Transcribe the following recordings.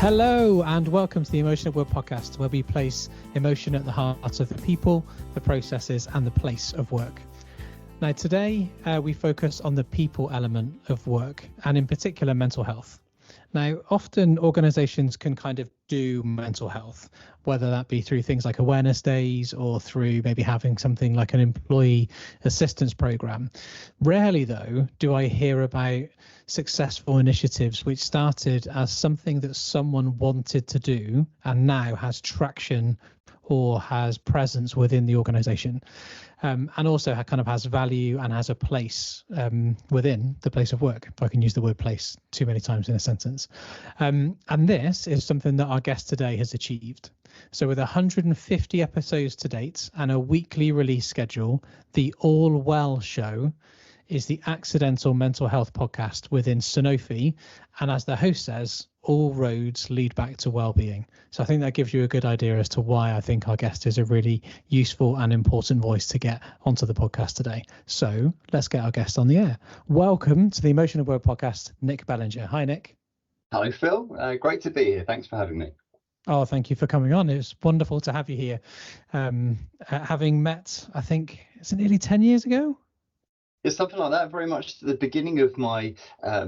Hello and welcome to the Emotion at Work podcast, where we place emotion at the heart of the people, the processes and the place of work. Now today we focus on the people element of work, and in particular mental health. Now often organizations can kind of do mental health, whether that be through things like awareness days or through maybe having something like an employee assistance program. Rarely though do I hear about successful initiatives which started as something that someone wanted to do and now has traction or has presence within the organization, and also kind of has value and has a place within the place of work, if I can use the word place too many times in a sentence. And this is something that our guest today has achieved. So with 150 episodes to date and a weekly release schedule, the All Well Show is the accidental mental health podcast within Sanofi. And as the host says, all roads lead back to well-being. So I think that gives you a good idea as to why I think our guest is a really useful and important voice to get onto the podcast today. So let's get our guest on the air. Welcome to the Emotion at Work podcast, Nick Bellinger. Hi, Nick. Hello, Phil. Great to be here. Thanks for having me. Oh, thank you for coming on. It's wonderful to have you here. Having met, I think, it's nearly 10 years ago? It's something like that, very much to the beginning of my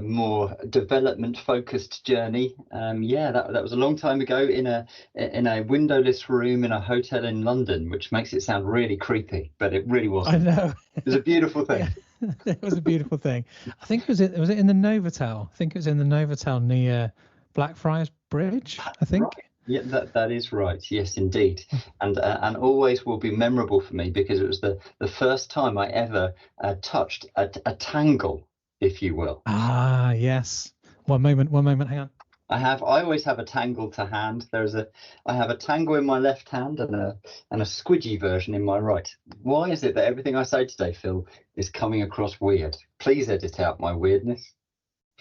more development-focused journey. That was a long time ago in a windowless room in a hotel in London, which makes it sound really creepy, but it really wasn't. I know. It was a beautiful thing. Yeah, it was a beautiful thing. I think was it in the Novotel? I think it was in the Novotel near Blackfriars Bridge, I think. Right. Yeah, that is right. Yes, indeed, and always will be memorable for me because it was the first time I ever touched a tangle, if you will. Ah, yes. One moment. Hang on. I always have a tangle to hand. I have a tangle in my left hand and a squidgy version in my right. Why is it that everything I say today, Phil, is coming across weird? Please edit out my weirdness.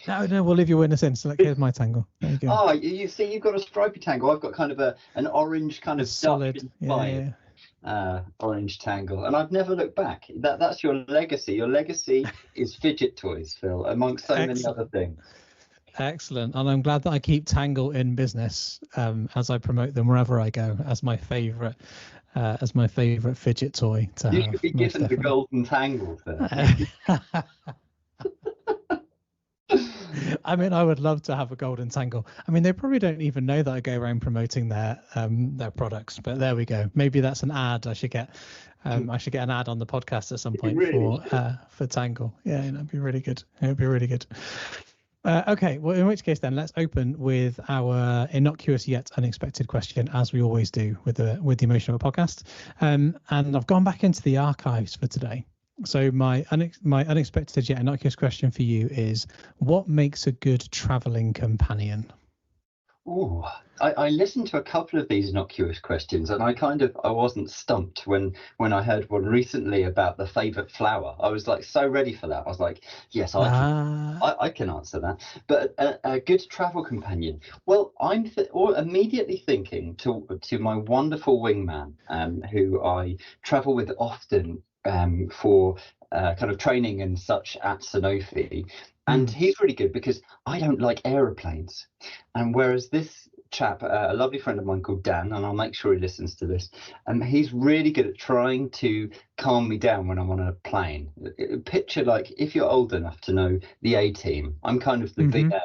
No, we'll leave your witness in. So here's my tangle. There you go. Oh, you see, you've got a stripy tangle. I've got kind of an orange kind of solid, orange tangle, and I've never looked back. That's your legacy. Your legacy is fidget toys, Phil, amongst so many other things. Excellent, and I'm glad that I keep Tangle in business as I promote them wherever I go as my favourite fidget toy to you have. You should be given the golden tangle, Phil. I mean, I would love to have a golden tangle. I mean, they probably don't even know that I go around promoting their products, but there we go. Maybe that's an ad. I should get an ad on the podcast at some point for Tangle. Yeah, that'd be really good. It would be really good. Okay, well, in which case then let's open with our innocuous yet unexpected question, as we always do with the Emotional podcast. And I've gone back into the archives for today. So my unexpected yet innocuous question for you is, what makes a good traveling companion? Oh, I listened to a couple of these innocuous questions, and I wasn't stumped when I heard one recently about the favourite flower. I was like so ready for that. I was like, yes, I can answer that. But a good travel companion. Well, I'm immediately thinking to my wonderful wingman, who I travel with often. For kind of training and such at Sanofi, and he's really good because I don't like aeroplanes, and whereas this chap, a lovely friend of mine called Dan, and I'll make sure he listens to this, and he's really good at trying to calm me down when I'm on a plane. Picture like if you're old enough to know the A-Team, I'm kind of the BA.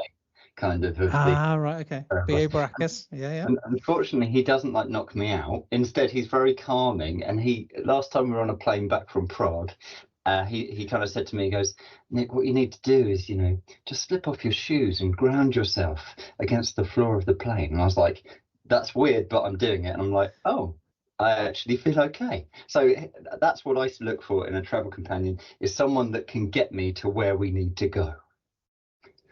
Kind of right, okay. BA Baracus. Yeah. And unfortunately, he doesn't like knock me out. Instead, he's very calming. And last time we were on a plane back from Prague, he kind of said to me, he goes, Nick, what you need to do is, just slip off your shoes and ground yourself against the floor of the plane. And I was like, that's weird, but I'm doing it. And I'm like, oh, I actually feel okay. So that's what I look for in a travel companion, is someone that can get me to where we need to go.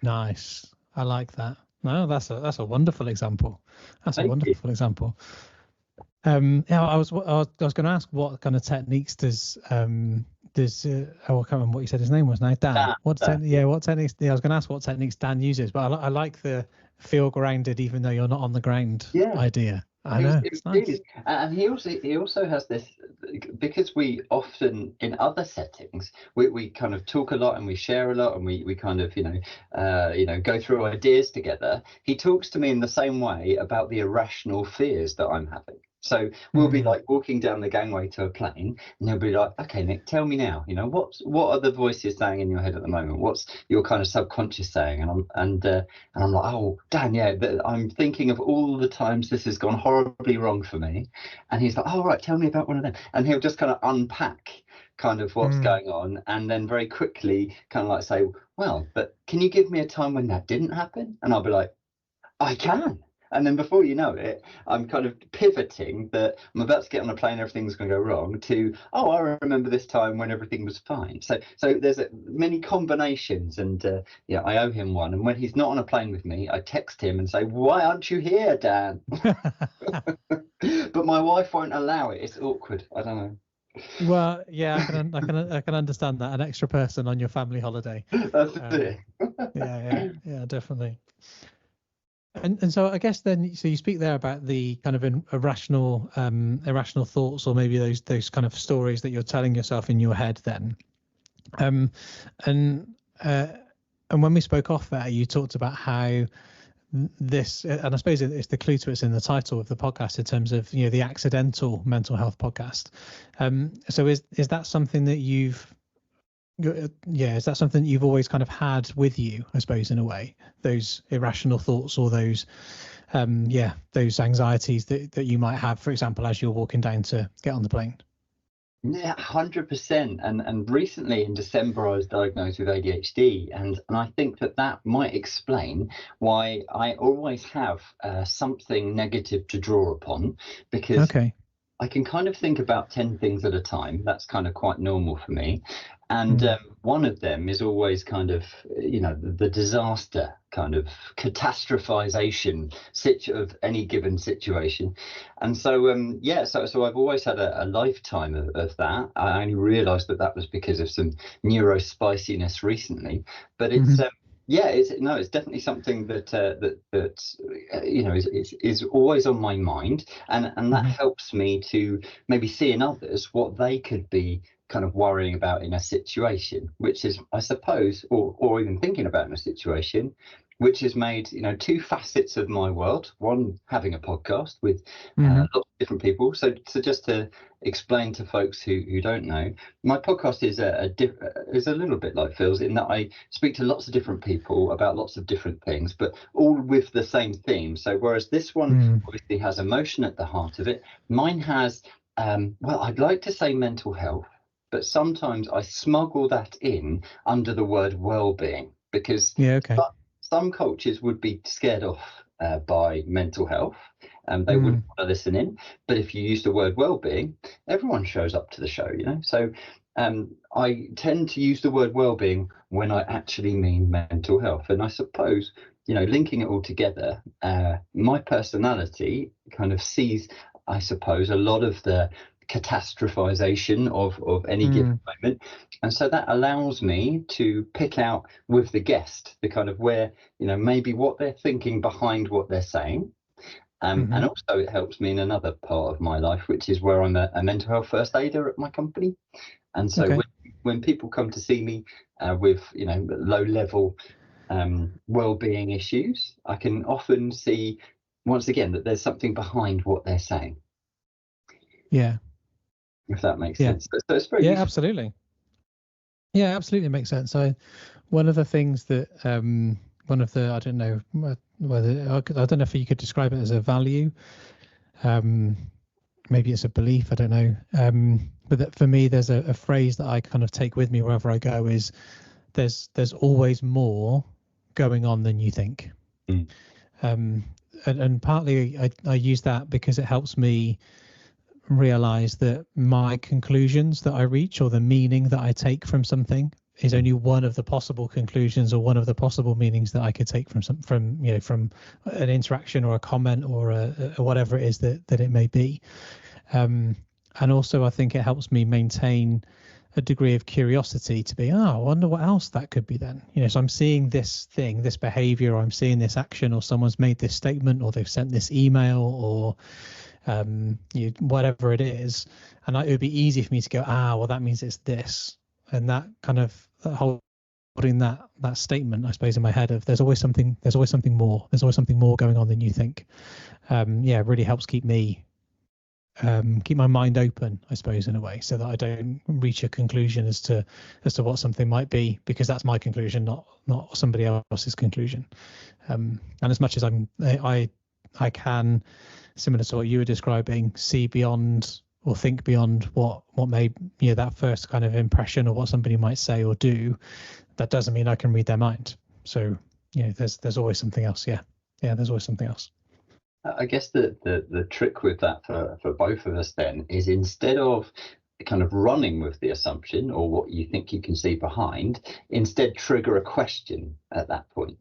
Nice. I like that. No, that's a wonderful example. Example. I was going to ask what kind of techniques does I can't remember what you said his name was now. Dan. What techniques? Yeah, I was going to ask what techniques Dan uses, but I like the feel grounded even though you're not on the ground idea. I know. It's nice. And he also has this because we often in other settings we kind of talk a lot and we share a lot and we kind of go through ideas together. He talks to me in the same way about the irrational fears that I'm having. So we'll be like walking down the gangway to a plane, and he'll be like, "Okay, Nick, tell me now. What are the voices saying in your head at the moment? What's your kind of subconscious saying?" And I'm like, "Oh, Dan, yeah, I'm thinking of all the times this has gone horribly wrong for me." And he's like, "Oh, right, tell me about one of them." And he'll just kind of unpack kind of what's going on, and then very quickly kind of like say, "Well, but can you give me a time when that didn't happen?" And I'll be like, "I can." And then before you know it, I'm kind of pivoting that I'm about to get on a plane, everything's going to go wrong, to, "Oh, I remember this time when everything was fine." So there's many combinations, and I owe him one. And when he's not on a plane with me, I text him and say, "Why aren't you here, Dan?" But my wife won't allow it. It's awkward. I don't know. Well, yeah, I can understand that. An extra person on your family holiday. That's it. Yeah, definitely. And so I guess then, so you speak there about the kind of irrational thoughts, or maybe those kind of stories that you're telling yourself in your head then. And when we spoke off there, you talked about how this, and I suppose it's the clue to it's in the title of the podcast in terms of, the accidental mental health podcast. So is that something that is that something that you've always kind of had with you, I suppose, in a way, those irrational thoughts, or those anxieties that you might have, for example, as you're walking down to get on the plane? Yeah, 100%. And recently in December, I was diagnosed with ADHD, and I think that might explain why I always have something negative to draw upon, because I can kind of think about 10 things at a time. That's kind of quite normal for me. And one of them is always kind of, the disaster kind of catastrophization of any given situation. And so, so I've always had a lifetime of that. I only realized that was because of some neurospiciness recently. But it's, it's definitely something that is always on my mind, and that helps me to maybe see in others what they could be kind of worrying about in a situation, which is, I suppose, or even thinking about in a situation, which has made two facets of my world. One, having a podcast with lots of different people. So just to explain to folks who don't know, my podcast is a little bit like Phil's, in that I speak to lots of different people about lots of different things, but all with the same theme. So whereas this one obviously has emotion at the heart of it, mine has I'd like to say mental health, but sometimes I smuggle that in under the word well-being, because some cultures would be scared off by mental health, and they wouldn't want to listen in. But if you use the word well-being, everyone shows up to the show, So I tend to use the word well-being when I actually mean mental health. And I suppose, linking it all together, my personality kind of sees, I suppose, a lot of the catastrophization of any given moment, and so that allows me to pick out with the guest the kind of where maybe what they're thinking behind what they're saying, and also it helps me in another part of my life, which is where I'm a mental health first aider at my company. And so when people come to see me with low level well-being issues, I can often see once again that there's something behind what they're saying. If that makes sense. So it's very useful. Absolutely. Yeah, absolutely makes sense. One of the things that I don't know whether, I don't know if you could describe it as a value. Maybe it's a belief, I don't know. But that for me, there's a phrase that I kind of take with me wherever I go, is there's always more going on than you think. And partly I use that because it helps me realize that my conclusions that I reach, or the meaning that I take from something, is only one of the possible conclusions or one of the possible meanings that I could take from an interaction or a comment or a whatever it is that it may be. And also I think it helps me maintain a degree of curiosity to be, I wonder what else that could be then. So I'm seeing this thing, this behavior, or I'm seeing this action, or someone's made this statement, or they've sent this email, or whatever it is, and it would be easy for me to go, well, that means it's this, and that kind of holding that statement, I suppose, in my head of there's always something more going on than you think. It really helps keep my mind open, I suppose, in a way, so that I don't reach a conclusion as to what something might be, because that's my conclusion, not somebody else's conclusion. And as much as I can, similar to what you were describing, see beyond or think beyond what may, that first kind of impression or what somebody might say or do, that doesn't mean I can read their mind. So there's always something else. There's always something else. I guess the trick with that for both of us then is, instead of kind of running with the assumption or what you think you can see behind, instead trigger a question at that point.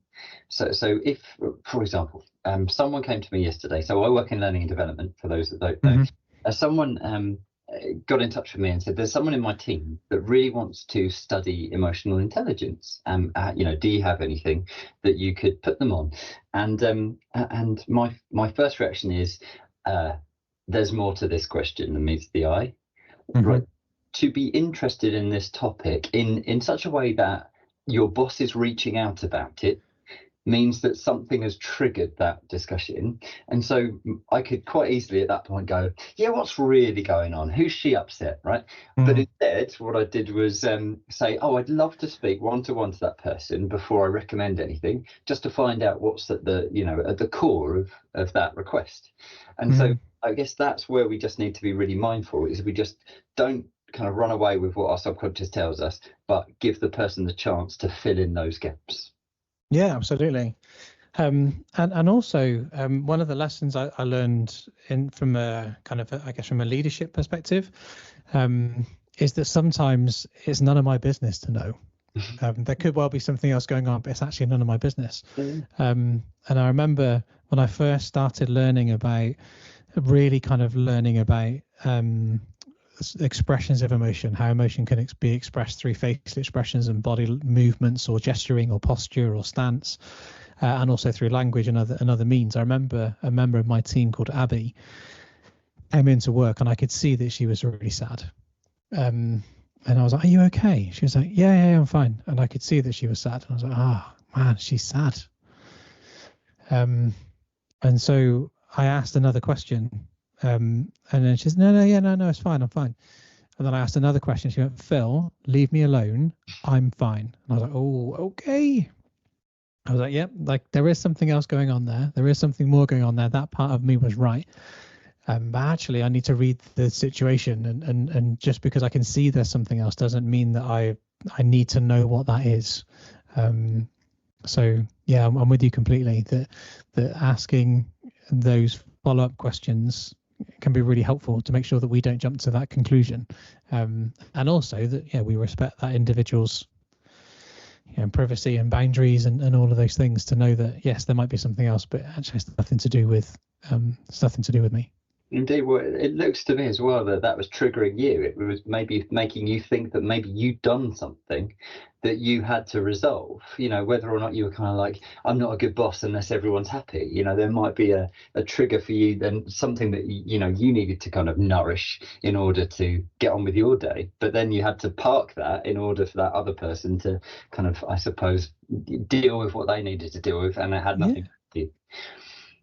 So if, for example, someone came to me yesterday, so I work in learning and development, for those that don't know. Someone got in touch with me and said, there's someone in my team that really wants to study emotional intelligence. Do you have anything that you could put them on? And my first reaction is, there's more to this question than meets the eye. Right? To be interested in this topic in such a way that your boss is reaching out about it means that something has triggered that discussion. And so I could quite easily at that point go, what's really going on? Who's she upset, right? But instead, what I did was say, I'd love to speak one-to-one to that person before I recommend anything, just to find out what's at the core of that request. And so I guess that's where we just need to be really mindful, is we just don't kind of run away with what our subconscious tells us, but give the person the chance to fill in those gaps. Yeah, absolutely. And also one of the lessons I learned from a kind of, I guess, from a leadership perspective, is that sometimes it's none of my business to know. There could well be something else going on, but it's actually none of my business. And I remember when I first started learning about expressions of emotion, how emotion can be expressed through facial expressions and body movements or gesturing or posture or stance, and also through language and other means. I remember a member of my team called Abby came into work and I could see that she was really sad. And I was like, "Are you okay?" She was like, yeah, I'm fine. And I could see that she was sad. And I was like, man, she's sad. And so I asked another question. And then she said, no, it's fine, I'm fine. And then I asked another question. She went, "Phil, leave me alone. I'm fine." And I was like, "Oh, okay." I was like, "Yep, there is something else going on there. There is something more going on there. That part of me was right. But actually, I need to read the situation. And just because I can see there's something else doesn't mean that I need to know what that is." So yeah, I'm with you completely. That asking those follow-up questions can be really helpful to make sure that we don't jump to that conclusion, and also that we respect that individual's privacy and boundaries and all of those things, to know that yes, there might be something else, but actually it's nothing to do with me. Indeed, well, it looks to me as well that was triggering you. It was maybe making you think that maybe you'd done something that you had to resolve, whether or not you were kind of like, I'm not a good boss unless everyone's happy. There might be a trigger for you, then something that, you needed to kind of nourish in order to get on with your day. But then you had to park that in order for that other person to kind of, I suppose, deal with what they needed to deal with. And it had nothing to do with you.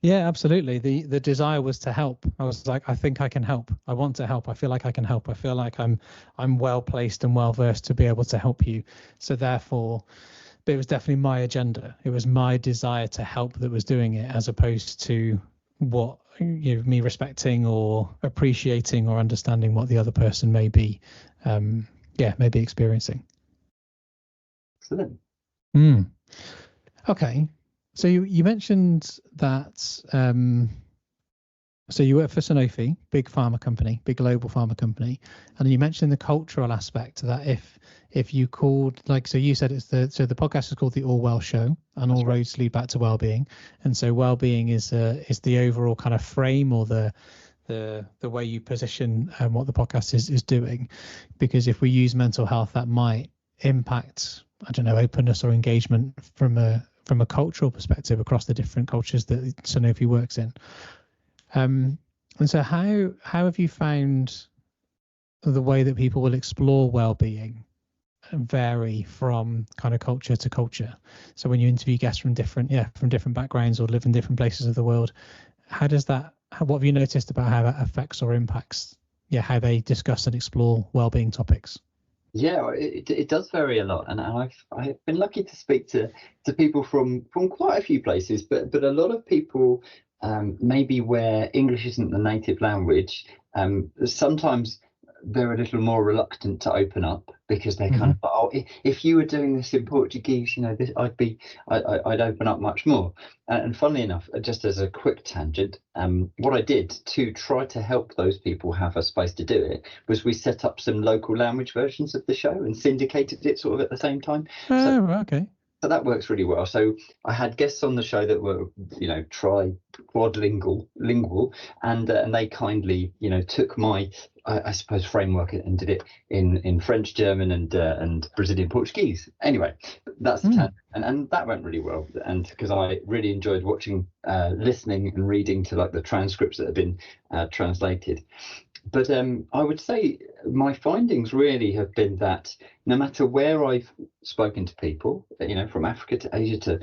Yeah, absolutely. The desire was to help. I was like, I think I can help. I want to help. I feel like I can help. I feel like I'm well placed and well versed to be able to help you. So therefore, but it was definitely my agenda. It was my desire to help that was doing it, as opposed to what me respecting or appreciating or understanding what the other person may be experiencing. Excellent. Okay. So you mentioned that, so you work for Sanofi, big pharma company, big global pharma company, and you mentioned the cultural aspect, that if you called, so you said the podcast is called The All Well Show, and all roads lead back to well-being, and so well-being is the overall kind of frame, or the way you position what the podcast is doing, because if we use mental health, that might impact, I don't know, openness or engagement from a cultural perspective across the different cultures that Sanofi works in. And so how have you found the way that people will explore well-being vary from kind of culture to culture? So when you interview guests from different backgrounds or live in different places of the world, what have you noticed about how that affects or impacts how they discuss and explore well-being topics? Yeah, it does vary a lot, and I've been lucky to speak to people from quite a few places, but a lot of people, maybe where English isn't the native language, sometimes they're a little more reluctant to open up because they're kind of like, oh, if you were doing this in Portuguese, this, I'd open up much more. And funnily enough, just as a quick tangent, what I did to try to help those people have a space to do it was we set up some local language versions of the show and syndicated it sort of at the same time. Oh, okay. So that works really well. So I had guests on the show that were, quadlingual, and they kindly, took my, I suppose, framework and did it in French, German, and Brazilian Portuguese. Anyway, that's the tangent, and that went really well. And because I really enjoyed watching, listening, and reading to like the transcripts that have been translated. But I would say my findings really have been that no matter where I've spoken to people, from Africa to Asia to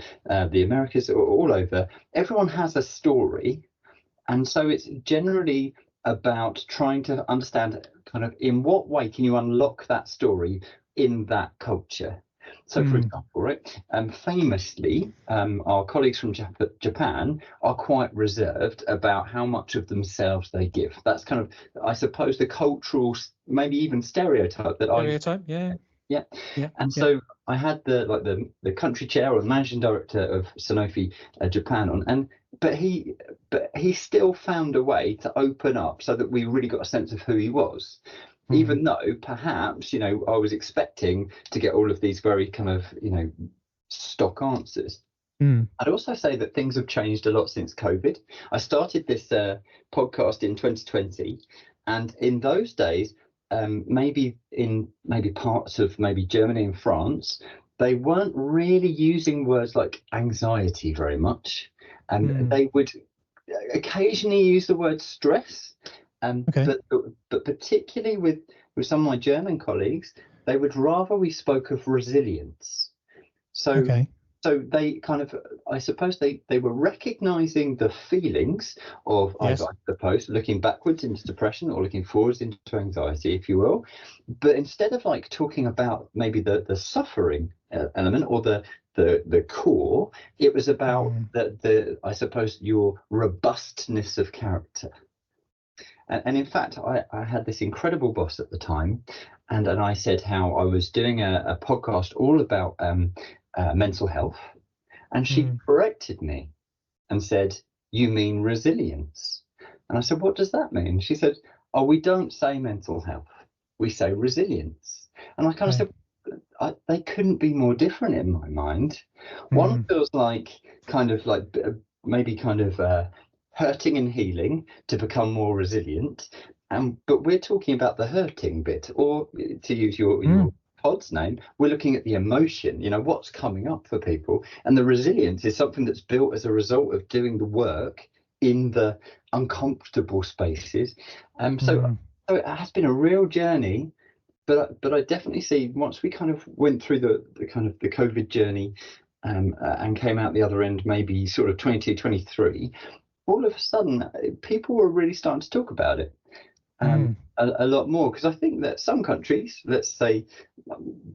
the Americas, or all over, everyone has a story. And so it's generally about trying to understand kind of in what way can you unlock that story in that culture. So, for example, right, famously, our colleagues from Japan are quite reserved about how much of themselves they give. That's kind of, I suppose, the cultural, maybe even stereotype that Yeah. Yeah. And so I had the country chair or the managing director of Sanofi Japan on, but he still found a way to open up so that we really got a sense of who he was. Even though perhaps, I was expecting to get all of these very kind of, stock answers. I'd also say that things have changed a lot since COVID. I started this podcast in 2020, and in those days, maybe parts of maybe Germany and France, they weren't really using words like anxiety very much, and they would occasionally use the word stress. But particularly with some of my German colleagues, they would rather we spoke of resilience. So they kind of, I suppose they were recognizing the feelings of, I suppose, looking backwards into depression or looking forwards into anxiety, if you will. But instead of like talking about maybe the suffering element or the core, it was about the I suppose your robustness of character. And in fact, I had this incredible boss at the time, and I said how I was doing a podcast all about mental health, and she corrected me and said, "You mean resilience?" And I said, "What does that mean?" She said, "Oh, we don't say mental health, we say resilience." And I kind of said, they couldn't be more different in my mind. One feels like maybe kind of hurting and healing to become more resilient, but we're talking about the hurting bit, or to use your pod's name, we're looking at the emotion, what's coming up for people, and the resilience is something that's built as a result of doing the work in the uncomfortable spaces. So it has been a real journey. But I definitely see once we kind of went through the kind of the COVID journey, and came out the other end, maybe sort of 22, 23, all of a sudden people were really starting to talk about it a lot more, because I think that some countries, let's say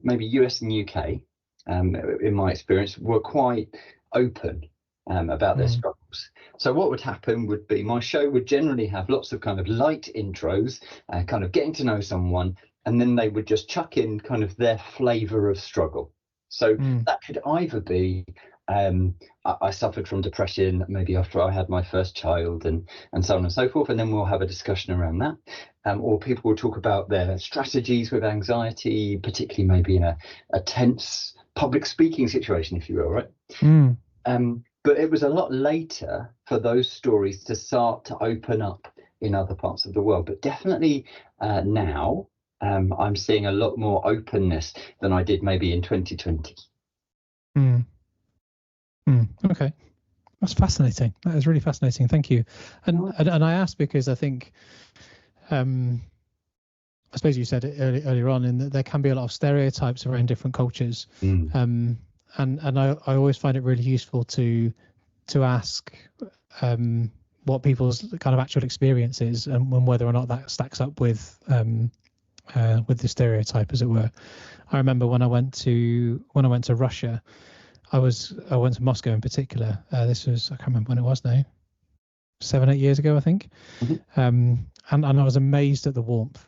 maybe US and UK, in my experience, were quite open about their struggles. So what would happen would be my show would generally have lots of kind of light intros, kind of getting to know someone, and then they would just chuck in kind of their flavor of struggle. So that could either be I suffered from depression maybe after I had my first child, and so on and so forth, and then we'll have a discussion around that. Or people will talk about their strategies with anxiety, particularly maybe in a tense public speaking situation, if you will, right? But it was a lot later for those stories to start to open up in other parts of the world. But definitely now I'm seeing a lot more openness than I did maybe in 2020. Okay. That's fascinating. That is really fascinating. Thank you. And I asked because I think, I suppose you said it earlier on, in that there can be a lot of stereotypes around different cultures. And I always find it really useful to ask what people's kind of actual experience is, and whether or not that stacks up with the stereotype, as it were. I remember when I went to Russia, I went to Moscow in particular. This was, I can't remember when it was now, 7-8 years ago, I think. And I was amazed at the warmth.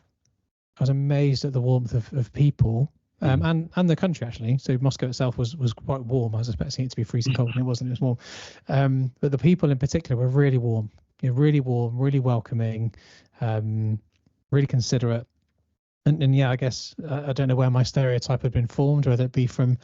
I was amazed at the warmth of people, and the country actually. So Moscow itself was quite warm. I was expecting it to be freezing cold, and it wasn't. It was warm. But the people in particular were really warm. Really warm, really welcoming, really considerate. And yeah, I guess I don't know where my stereotype had been formed, whether it be from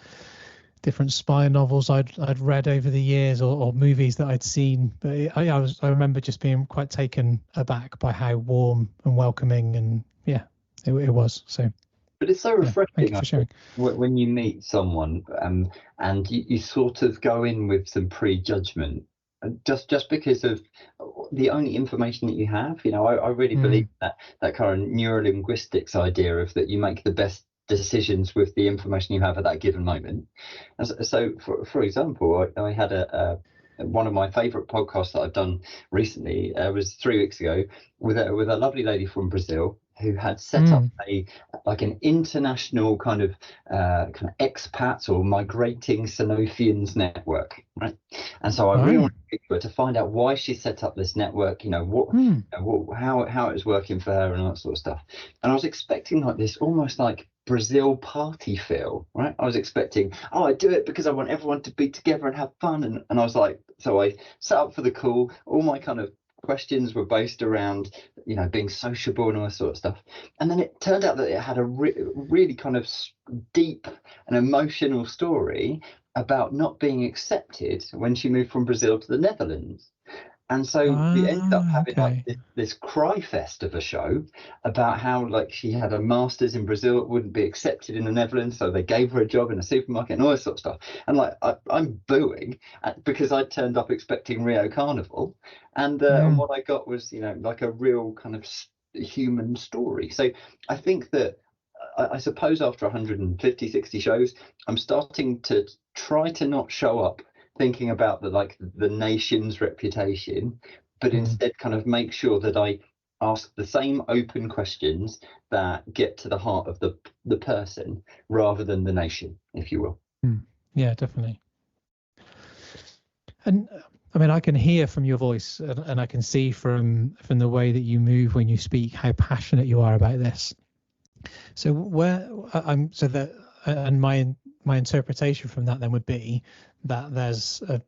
different spy novels I'd read over the years, or movies that I'd seen. But I remember just being quite taken aback by how warm and welcoming, and yeah, it was. So, but it's so refreshing, thank you for sharing. When you meet someone, and you sort of go in with some prejudgment, just because of the only information that you have. I really believe that kind of neurolinguistics idea of that you make the best decisions with the information you have at that given moment. And so for example, I had one of my favorite podcasts that I've done recently was 3 weeks ago with a lovely lady from Brazil who had set up an international kind of expats or migrating Sanofians network, right? And so I really wanted to speak to her to find out why she set up this network, how it was working for her and all that sort of stuff. And I was expecting like this almost like Brazil party feel, right? I was expecting, I do it because I want everyone to be together and have fun. And I was like, so I set up for the call. All my kind of questions were based around, being sociable and all that sort of stuff. And then it turned out that it had a really kind of deep and emotional story about not being accepted when she moved from Brazil to the Netherlands. And so we ended up having like this cry fest of a show about how like she had a master's in Brazil, it wouldn't be accepted in the Netherlands, so they gave her a job in a supermarket and all this sort of stuff. And like I'm booing because I turned up expecting Rio Carnival, and what I got was like a real kind of human story. So I think that I suppose after 150, 60 shows, I'm starting to try to not show up thinking about the nation's reputation, but instead kind of make sure that I ask the same open questions that get to the heart of the person rather than the nation, if you will. Yeah, definitely. And I mean, I can hear from your voice, and I can see from the way that you move when you speak how passionate you are about this. So my interpretation from that then would be that there's a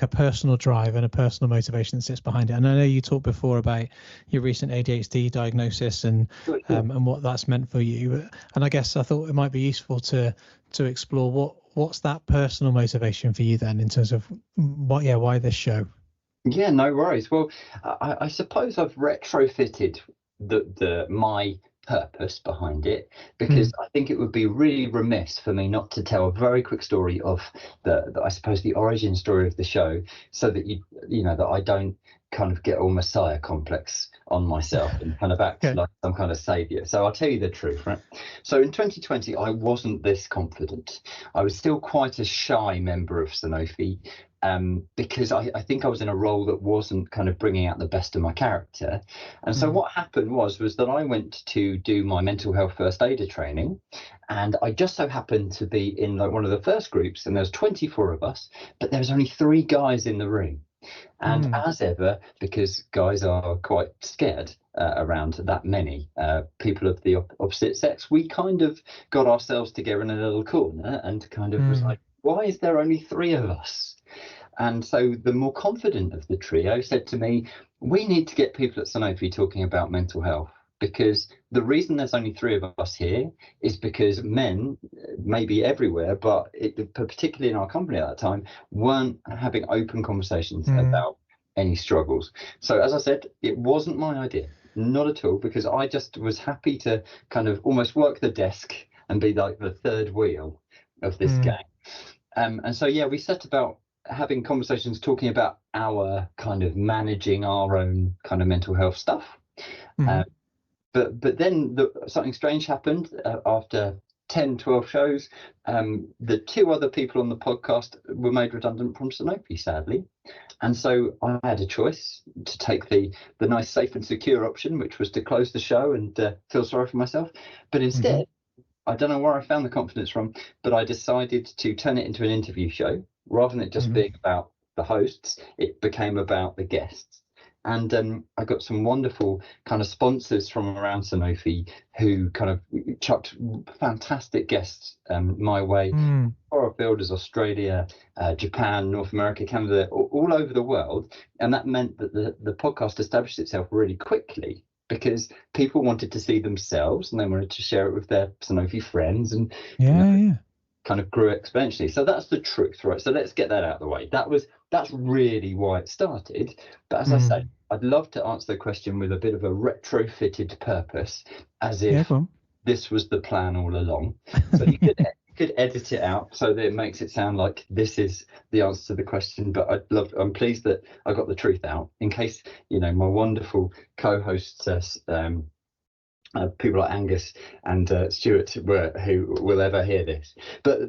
personal drive and a personal motivation that sits behind it. And I know you talked before about your recent ADHD diagnosis and what that's meant for you. And I guess I thought it might be useful to explore what's that personal motivation for you then, in terms of why this show. Yeah, no worries. Well, I suppose I've retrofitted my purpose behind it, because I think it would be really remiss for me not to tell a very quick story of I suppose the origin story of the show, so that that I don't kind of get all Messiah complex on myself and kind of act like some kind of savior. So I'll tell you the truth, right? So in 2020, I wasn't this confident. I was still quite a shy member of Sanofi, because I think I was in a role that wasn't kind of bringing out the best of my character. And so what happened was that I went to do my mental health first aider training, and I just so happened to be in like one of the first groups, and there was 24 of us, but there was only 3 guys in the room. And as ever, because guys are quite scared around that many people of the opposite sex, we kind of got ourselves together in a little corner and kind of was like, why is there only 3 of us? And so the more confident of the trio said to me, we need to get people at Sanofi talking about mental health, because the reason there's only 3 of us here is because men, maybe everywhere, but particularly in our company at that time, weren't having open conversations about any struggles. So as I said, it wasn't my idea, not at all, because I just was happy to kind of almost work the desk and be like the third wheel of this gang. And so, yeah, we set about having conversations talking about our kind of managing our own kind of mental health stuff. Mhm. But then something strange happened after 10, 12 shows. The two other people on the podcast were made redundant from Sanofi, sadly. And so I had a choice to take the nice, safe and secure option, which was to close the show and feel sorry for myself. But instead, I don't know where I found the confidence from, but I decided to turn it into an interview show. Rather than it just being about the hosts, it became about the guests. And I got some wonderful kind of sponsors from around Sanofi who kind of chucked fantastic guests my way. Product builders, Australia, Japan, North America, Canada, all over the world. And that meant that the podcast established itself really quickly because people wanted to see themselves and they wanted to share it with their Sanofi friends, and kind of grew exponentially. So that's the truth, right? So let's get that out of the way. That's really why it started. But as I say, I'd love to answer the question with a bit of a retrofitted purpose, as if this was the plan all along. So you could edit it out so that it makes it sound like this is the answer to the question. But I'm pleased that I got the truth out, in case my wonderful co-hosts, people like Angus and Stuart, who will ever hear this. But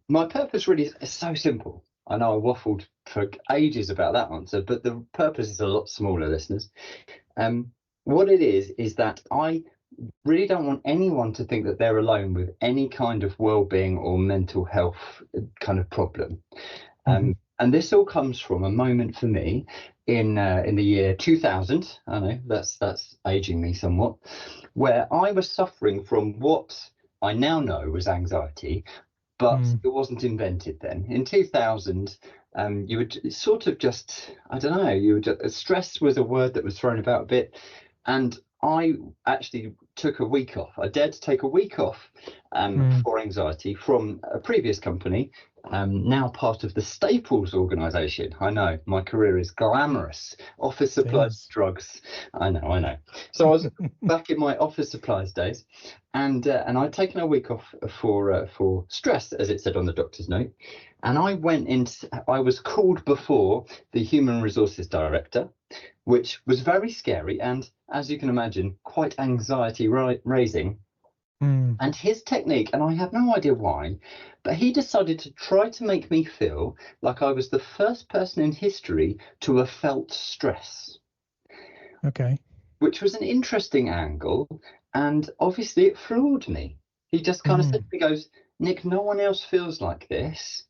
my purpose really is so simple. I know I waffled for ages about that answer, but the purpose is a lot smaller, listeners. What it is that I really don't want anyone to think that they're alone with any kind of well-being or mental health kind of problem. And this all comes from a moment for me in the year 2000. I know that's aging me somewhat, where I was suffering from what I now know was anxiety, but it wasn't invented then. In 2000, you would sort of just, I don't know, stress was a word that was thrown about a bit. And I actually took a week off. I dared to take a week off for anxiety from a previous company, now part of the Staples organization. I know, my career is glamorous. Office supplies, drugs. I know. So I was back in my office supplies days, and I'd taken a week off for stress, as it said on the doctor's note. And I was called before the human resources director, which was very scary and, as you can imagine, quite anxiety raising. And his technique, and I have no idea why, but he decided to try to make me feel like I was the first person in history to have felt stress. Okay. Which was an interesting angle, and obviously it floored me. He just kind of said to me, goes, Nick, no one else feels like this.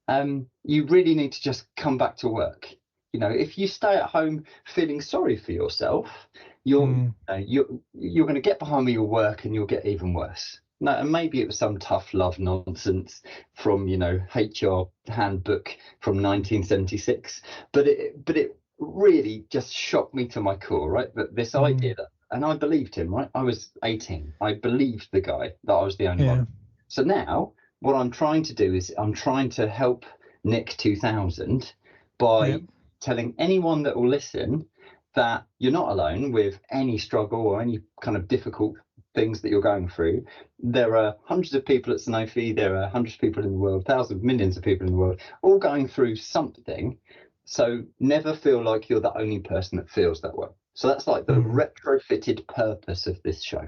You really need to just come back to work. If you stay at home feeling sorry for yourself, you're going to get behind with your work and you'll get even worse. No, and maybe it was some tough love nonsense from HR handbook from 1976, but it really just shocked me to my core, right? That this idea that, and I believed him, right? I was 18. I believed the guy that I was the only one. So now what I'm trying to do is I'm trying to help Nick 2000 by telling anyone that will listen that you're not alone with any struggle or any kind of difficult things that you're going through. There are hundreds of people at Sanofi, there are hundreds of people in the world, thousands, millions of people in the world, all going through something. So never feel like you're the only person that feels that way. So that's like the retrofitted purpose of this show.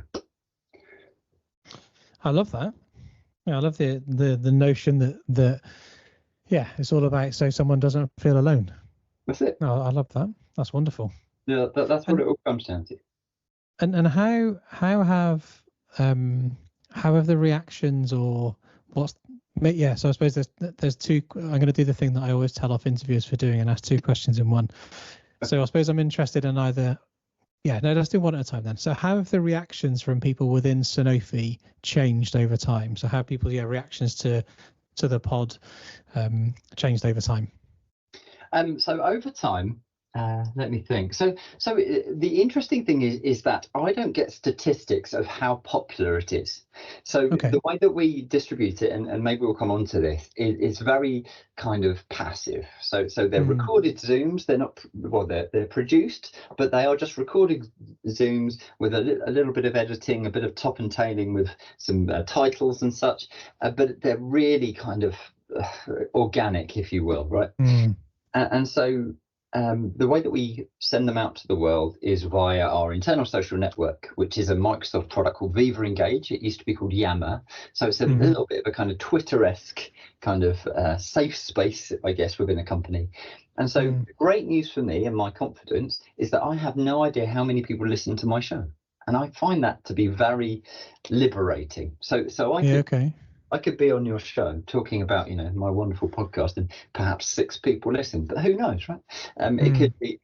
I love that. Yeah, I love the notion that it's all about so someone doesn't feel alone. That's it. No, I love that. That's wonderful. Yeah, that's what it all comes down to. And how have the reactions or what's so I suppose there's two. I'm going to do the thing that I always tell off interviewers for doing and ask two questions in one. So I suppose I'm interested in either. Let's do one at a time then. So how have the reactions from people within Sanofi changed over time? So how have people's reactions to the pod changed over time? So over time, let me think. So the interesting thing is that I don't get statistics of how popular it is. So the way that we distribute it, and maybe we'll come on to this, is very kind of passive. So they're recorded Zooms. They're not, they're produced, but they are just recorded Zooms with a little bit of editing, a bit of top and tailing with some titles and such. But they're really kind of organic, if you will, right? Mm. And so the way that we send them out to the world is via our internal social network, which is a Microsoft product called Viva Engage. It used to be called Yammer. So it's a little bit of a kind of Twitter-esque kind of safe space, I guess, within a company. And so the great news for me and my confidence is that I have no idea how many people listen to my show. And I find that to be very liberating. So I could be on your show talking about, my wonderful podcast, and perhaps 6 people listen, but who knows, right? It could be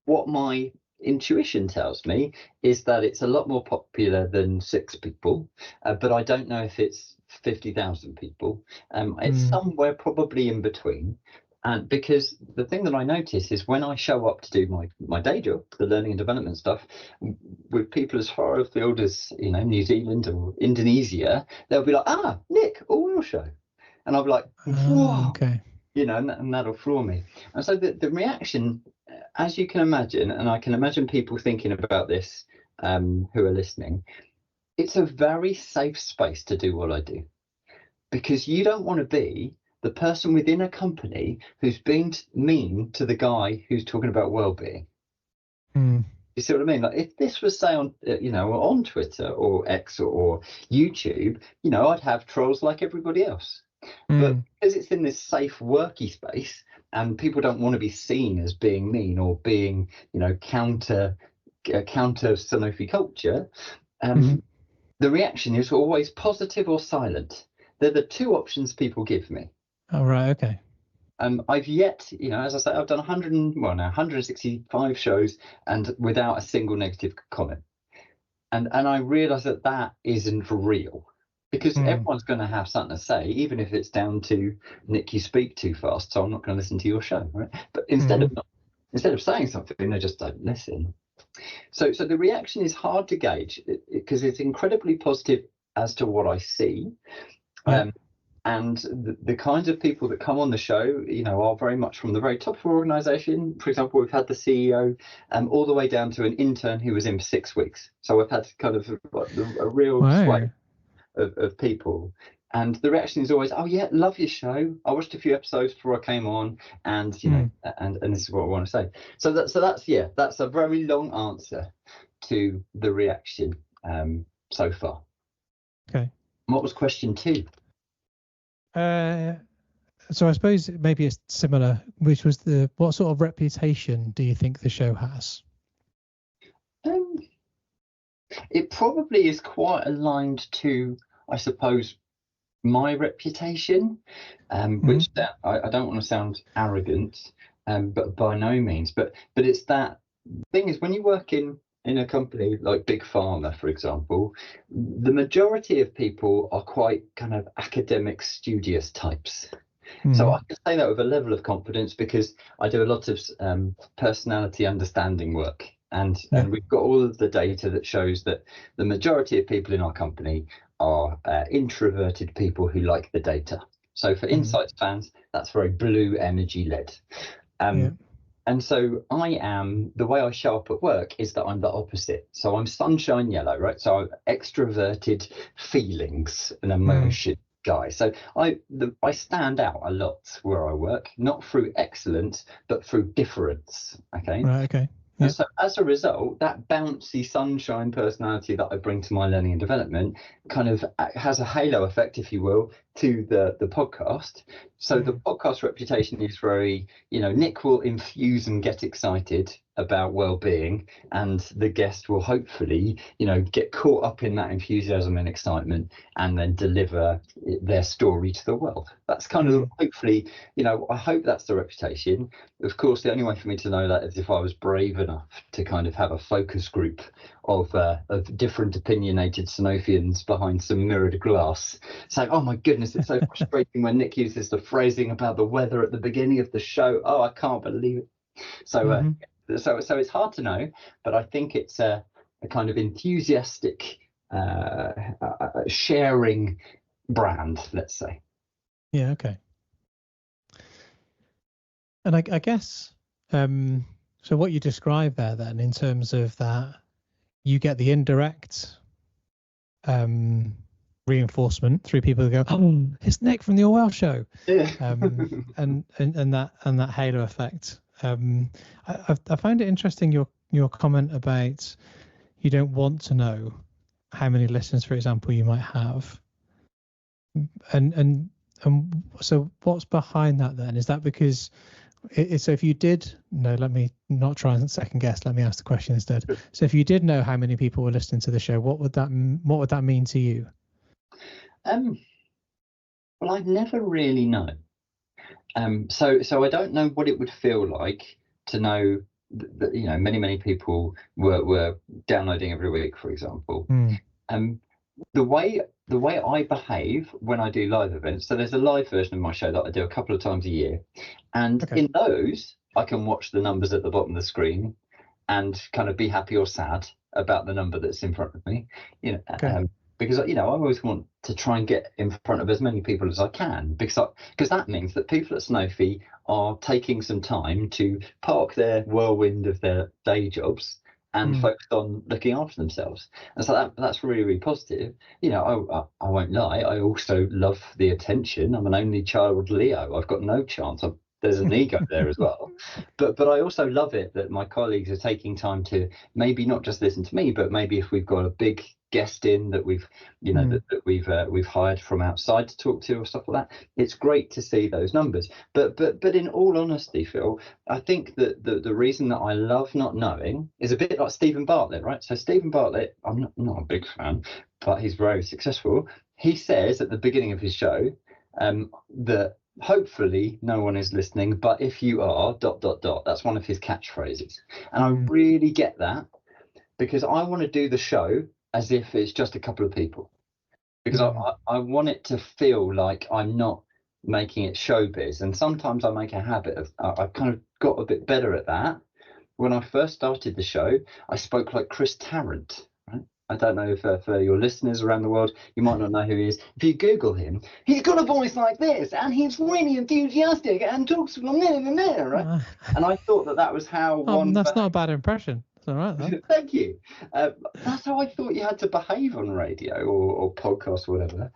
what my intuition tells me is that it's a lot more popular than 6 people, but I don't know if it's 50,000 people. It's somewhere probably in between. And because the thing that I notice is when I show up to do my day job, the learning and development stuff, with people as far afield as, New Zealand or Indonesia, they'll be like, Nick, your show. And I'll be like, whoa, okay. And that'll floor me. And so the reaction, as you can imagine, and I can imagine people thinking about this who are listening, it's a very safe space to do what I do, because you don't want to be the person within a company who's being mean to the guy who's talking about well-being. You see what I mean? Like if this was, say, on Twitter or X or YouTube, I'd have trolls like everybody else. But because it's in this safe worky space and people don't want to be seen as being mean or being, counter Sanofi culture, the reaction is always positive or silent. They're the 2 options people give me. Oh, right. Okay. I've yet, as I say, I've done 165 shows and without a single negative comment. And I realise that isn't real, because everyone's going to have something to say, even if it's down to, Nick, you speak too fast, so I'm not going to listen to your show, right? But instead of saying something, they just don't listen. So the reaction is hard to gauge because it's incredibly positive as to what I see. And the kinds of people that come on the show, are very much from the very top of our organisation. For example, we've had the CEO all the way down to an intern who was in for 6 weeks. So we've had kind of a real sway of people. And the reaction is always, oh, yeah, love your show. I watched a few episodes before I came on. And, and this is what I want to say. So that's a very long answer to the reaction so far. Okay. What was question 2? So I suppose maybe it's similar, which was what sort of reputation do you think the show has? It probably is quite aligned to, I suppose, my reputation, which I don't want to sound arrogant, but by no means. But it's that thing is, when you work in a company like Big Pharma, for example, the majority of people are quite kind of academic, studious types. So I can say that with a level of confidence because I do a lot of personality understanding work. And we've got all of the data that shows that the majority of people in our company are introverted people who like the data. So for Insights fans, that's very blue energy led. And so the way I show up at work is that I'm the opposite. So I'm sunshine yellow, right? So I'm extroverted feelings and emotion guy. So I stand out a lot where I work, not through excellence, but through difference. Okay. Right. Okay. And so as a result, that bouncy sunshine personality that I bring to my learning and development kind of has a halo effect, if you will, to the podcast. So the podcast reputation is very, Nick will infuse and get excited about well-being, and the guest will hopefully, get caught up in that enthusiasm and excitement and then deliver their story to the world. That's kind of hopefully, I hope that's the reputation. Of course, the only way for me to know that is if I was brave enough to kind of have a focus group of different opinionated Sanofians behind some mirrored glass saying, oh my goodness, it's so frustrating when Nick uses the phrasing about the weather at the beginning of the show. Oh, I can't believe it. So so it's hard to know, but I think it's a kind of enthusiastic sharing brand, let's say. Yeah. Okay. And I guess so what you described there then, in terms of that, you get the indirect reinforcement through people who go, oh, it's Nick from the Orwell Show. Yeah. And that halo effect. I find it interesting your comment about you don't want to know how many listeners, for example, you might have. And so what's behind that then? Is that because so if you did know, let me not try and second guess, let me ask the question instead. So if you did know how many people were listening to the show, what would that mean to you? Well, I'd never really know. So I don't know what it would feel like to know that many people were downloading every week, for example. The way I behave when I do live events, so there's a live version of my show that I do a couple of times a year, and in those I can watch the numbers at the bottom of the screen and kind of be happy or sad about the number that's in front of me, because I always want to try and get in front of as many people as I can, because that means that people at Sanofi are taking some time to park their whirlwind of their day jobs and focus on looking after themselves. And so that's really, really positive. I won't lie, I also love the attention. I'm an only child Leo. I've got no chance. There's an ego there as well. But I also love it that my colleagues are taking time to maybe not just listen to me, but maybe if we've got a big guest in that we've we've hired from outside to talk to or stuff like that, it's great to see those numbers. But in all honesty, Phil, I think that the reason that I love not knowing is a bit like Stephen Bartlett, right? So Stephen Bartlett, I'm not a big fan, but he's very successful. He says at the beginning of his show that hopefully no one is listening, but if you are ... That's one of his catchphrases, and I really get that, because I want to do the show as if it's just a couple of people, because I want it to feel like I'm not making it showbiz. And sometimes I make a habit of, I've kind of got a bit better at that. When I first started the show, I spoke like Chris Tarrant, right? I don't know if for your listeners around the world, you might not know who he is. If you Google him, he's got a voice like this, and he's really enthusiastic and talks from there, right? And I thought that was how that's not a bad impression. It's all right, though. Thank you. That's how I thought you had to behave on radio or podcast or whatever.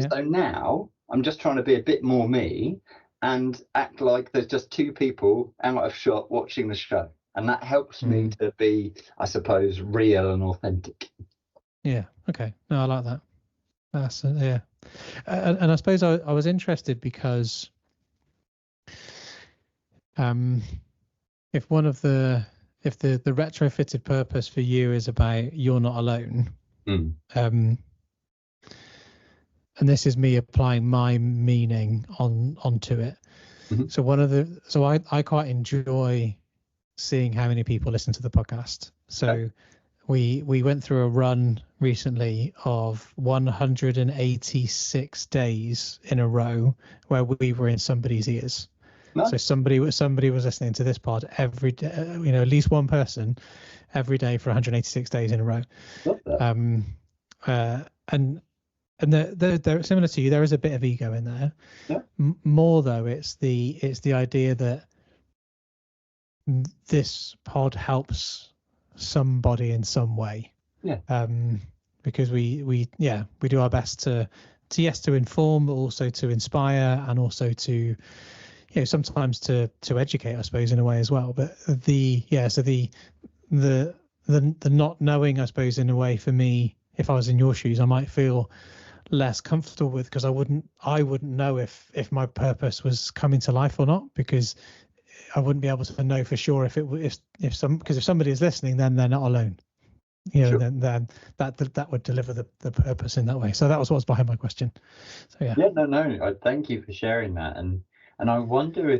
So now I'm just trying to be a bit more me and act like there's just two people out of shot watching the show. And that helps me to be, I suppose, real and authentic. Yeah. Okay. No, I like that. That's yeah. And I suppose I was interested because if the retrofitted purpose for you is about you're not alone, and this is me applying my meaning onto it. So I quite enjoy seeing how many people listen to the podcast. So we went through a run recently of 186 days in a row where we were in somebody's ears. Nice. So somebody was listening to this pod every day, at least one person every day for 186 days in a row. And they're similar to you. There is a bit of ego in there. Yeah. More though, it's the idea that this pod helps somebody in some way. Yeah. Because we do our best to inform, but also to inspire, and also to sometimes to educate, I suppose, in a way as well. But the not knowing, I suppose, in a way, for me, if I was in your shoes, I might feel less comfortable with, because I wouldn't know if my purpose was coming to life or not, because I wouldn't be able to know for sure if somebody is listening, then they're not alone. Sure. Then that would deliver the purpose in that way. So that was what's behind my question. So yeah. Yeah, no. Thank you for sharing that. And I wonder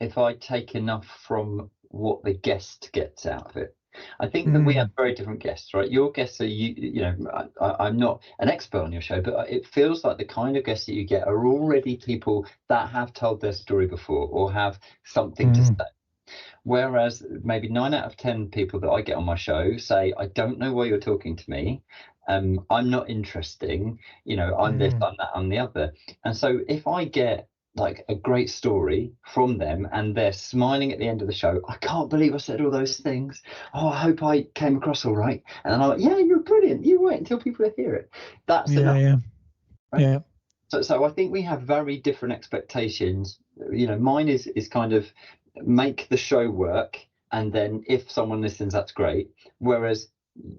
if I take enough from what the guest gets out of it. I think that we have very different guests, right? Your guests are I'm not an expert on your show, but it feels like the kind of guests that you get are already people that have told their story before or have something to say. Whereas maybe 9 out of 10 people that I get on my show say, I don't know why you're talking to me. I'm not interesting. I'm this, I'm that, I'm the other. And so if I get like a great story from them and they're smiling at the end of the show, I can't believe I said all those things. Oh, I hope I came across all right. And then I'm like, yeah, you're brilliant. You wait until people hear it. That's enough. right? Yeah. So I think we have very different expectations. Mine is kind of make the show work, and then if someone listens, that's great. Whereas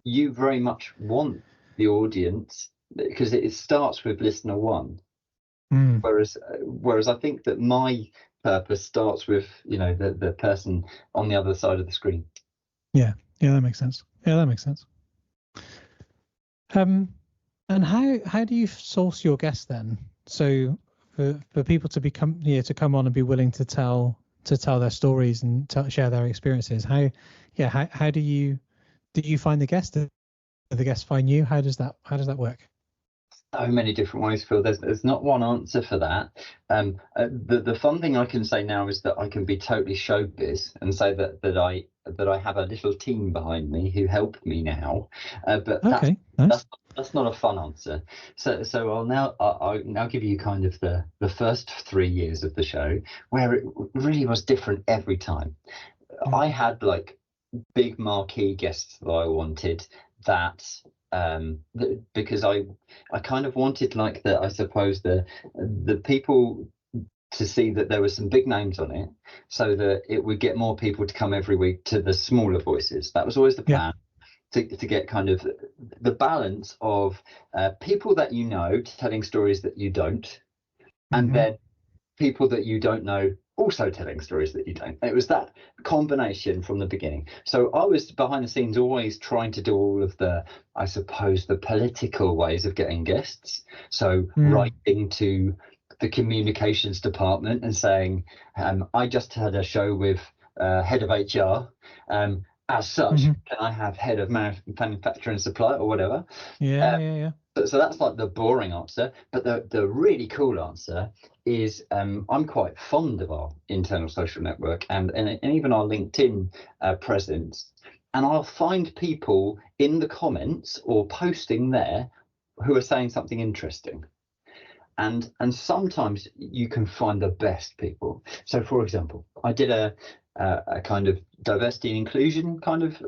you very much want the audience, because it starts with listener one. Mm. Whereas I think that my purpose starts with the person on the other side of the screen. Yeah. Yeah, that makes sense. And how do you source your guests then? So for people to to come on and be willing to tell their stories and share their experiences, how do you find the guests? Do the guests find you? How does that work? So many different ways, Phil. There's not one answer for that. The fun thing I can say now is that I can be totally showbiz and say that I have a little team behind me who help me now. But Okay, nice. that's not a fun answer. So I'll now give you kind of the first 3 years of the show, where it really was different every time. I had like big marquee guests that I wanted, because I kind of wanted like I suppose the people to see that there were some big names on it, so that it would get more people to come every week to the smaller voices. That was always the plan. To get kind of the balance of people that telling stories that you don't, and then people that you don't know also telling stories that you don't. It was that combination from the beginning. So I was behind the scenes always trying to do all of I suppose, the political ways of getting guests. So writing to the communications department and saying, I just had a show with head of HR. As such, can I have head of manufacturing and supply or whatever? Yeah. So that's like the boring answer, but the really cool answer is I'm quite fond of our internal social network and even our LinkedIn presence, and I'll find people in the comments or posting there who are saying something interesting. And sometimes you can find the best people. So, for example, I did a kind of diversity and inclusion kind of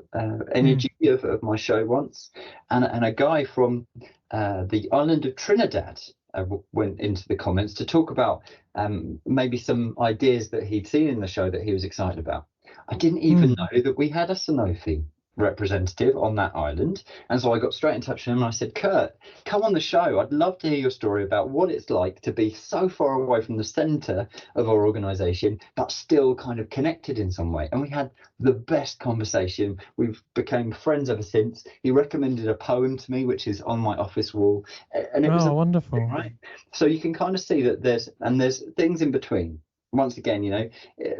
energy of my show once, and a guy from the island of Trinidad went into the comments to talk about maybe some ideas that he'd seen in the show that he was excited about. I didn't even know that we had a Sanofi representative on that island, and so I got straight in touch with him and I said, Kurt, come on the show. I'd love to hear your story about what it's like to be so far away from the center of our organization but still kind of connected in some way. And we had the best conversation. We've become friends ever since. He recommended a poem to me which is on my office wall, and it was wonderful, right? So you can kind of see that there's things in between. Once again,